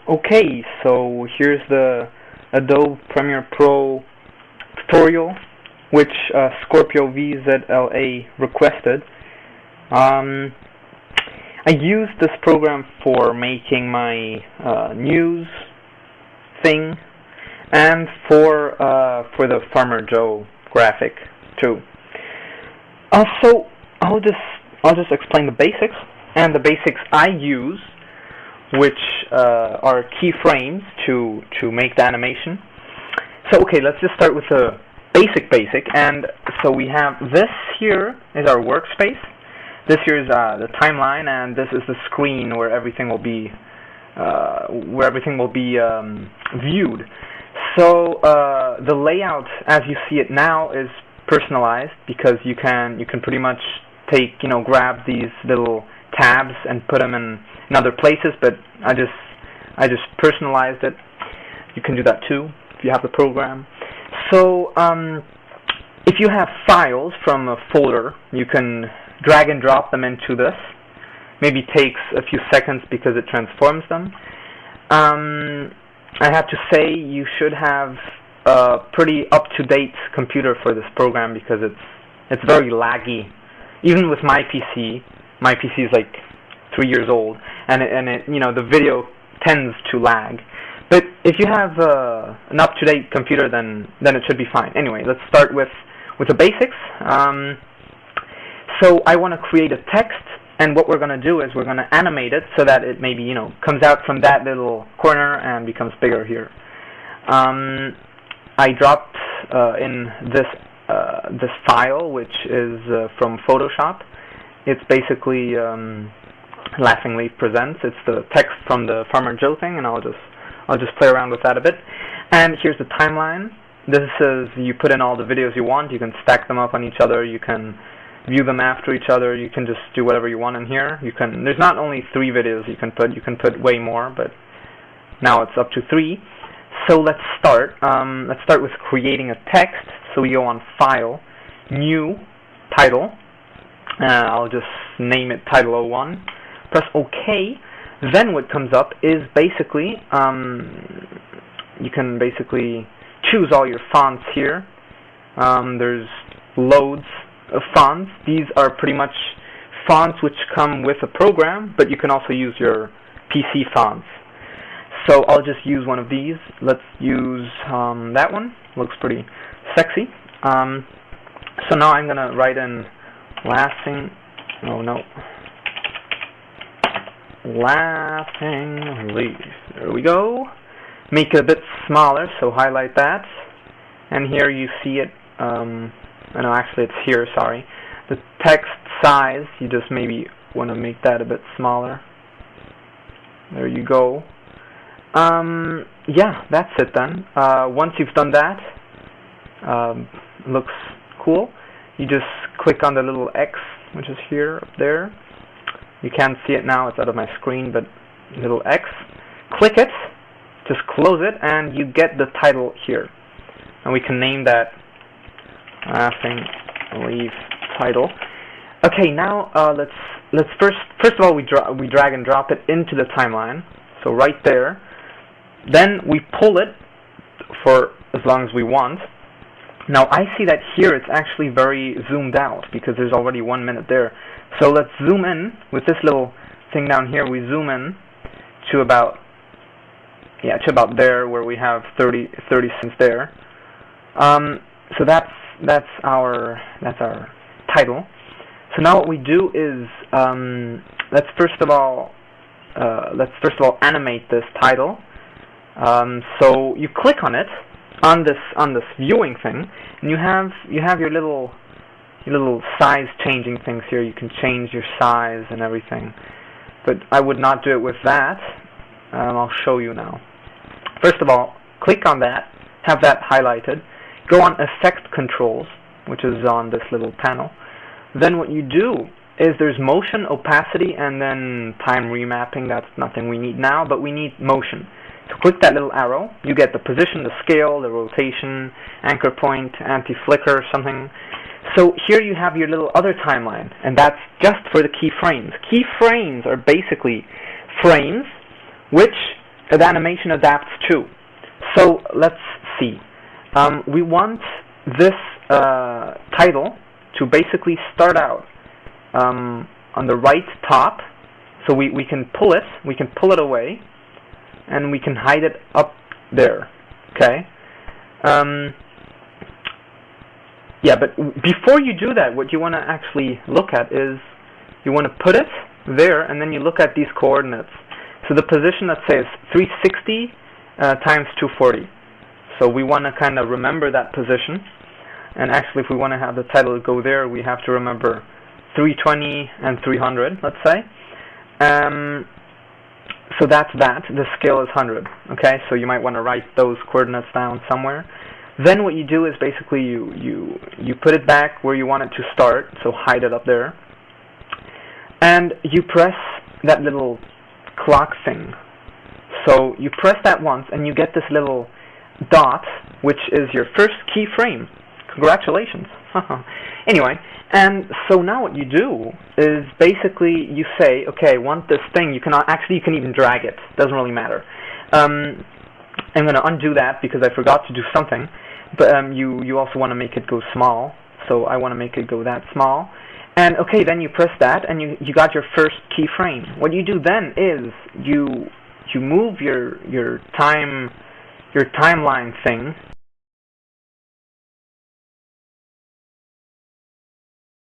Okay, so here's the Adobe Premiere Pro tutorial, which Scorpio VZLA requested. I used this program for making my news thing, and for the Farmer Joe graphic too. So I'll just explain the basics, and the basics I use, which are keyframes to make the animation. So okay, let's just start with the basic, and so we have this here is our workspace. This here is the timeline, and this is the screen where everything will be viewed. So the layout, as you see it now, is personalized because you can pretty much grab these little tabs and put them in other places. But I just personalized it. You can do that too if you have the program. So if you have files from a folder, you can drag and drop them into this. Maybe takes a few seconds because it transforms them. I have to say you should have a pretty up-to-date computer for this program because it's very laggy. Even with my PC is like 3 years old, and it the video tends to lag. But if you have an up-to-date computer, then it should be fine. Anyway, let's start with the basics. So I want to create a text, and what we're going to do is we're going to animate it so that it maybe comes out from that little corner and becomes bigger here. I dropped in this file, which is from Photoshop. It's basically Laughingly Presents. It's the text from the Farmer Joe thing, and I'll just play around with that a bit. And here's the timeline. This is, you put in all the videos you want. You can stack them up on each other. You can view them after each other. You can just do whatever you want in here. There's not only 3 videos you can put way more, but now it's up to 3. So let's start. Let's start with creating a text. So we go on File, New, Title. I'll just name it Title 01. Press OK. Then what comes up is basically you can basically choose all your fonts here. There's loads of fonts. These are pretty much fonts which come with a program, but you can also use your PC fonts. So I'll just use one of these. Let's use that one. Looks pretty sexy. So now I'm gonna write in Laughingly. There we go. Make it a bit smaller, so highlight that. And here you see it. No, actually it's here, sorry. The text size, you just maybe want to make that a bit smaller. There you go. Yeah, that's it then. Once you've done that, looks cool. You just click on the little X, which is here, up there. You can't see it now, it's out of my screen, but little X. Click it, just close it, and you get the title here. And we can name that Laughingly Title. Okay, now let's first of all we drag and drop it into the timeline. So right there. Then we pull it for as long as we want. Now I see that here it's actually very zoomed out because there's already 1 minute there. So let's zoom in with this little thing down here. We zoom in to about there, where we have 30 seconds there. So that's our title. So now what we do is let's first of all animate this title. So you click on it on this viewing thing, and you have your little size changing things here. You can change your size and everything, but I would not do it with that. I'll show you now. First of all, click on that, have that highlighted, go on Effect Controls, which is on this little panel. Then what you do is there's motion, opacity, and then time remapping. That's nothing we need now, but we need motion. So click that little arrow. You get the position, the scale, the rotation, anchor point, anti-flicker, something. So here you have your little other timeline, and that's just for the keyframes. Keyframes are basically frames which the animation adapts too. So let's see. We want this title to basically start out on the right top. So we can pull it away, and we can hide it up there. Okay. Yeah, but before you do that, what you want to actually look at is you want to put it there, and then you look at these coordinates. So the position, let's say, is 360 times 240. So we want to kind of remember that position. And actually, if we want to have the title go there, we have to remember 320 and 300, let's say. So that's that. The scale is 100. Okay, so you might want to write those coordinates down somewhere. Then what you do is basically you put it back where you want it to start, so hide it up there. And you press that little clock thing. So you press that once, and you get this little dot, which is your first keyframe. Congratulations. Anyway, and so now what you do is basically you say, okay, I want this thing. You can even drag it. Doesn't really matter. I'm going to undo that because I forgot to do something. But you also want to make it go small. So I want to make it go that small. And okay, then you press that, and you got your first keyframe. What you do then is you move your timeline thing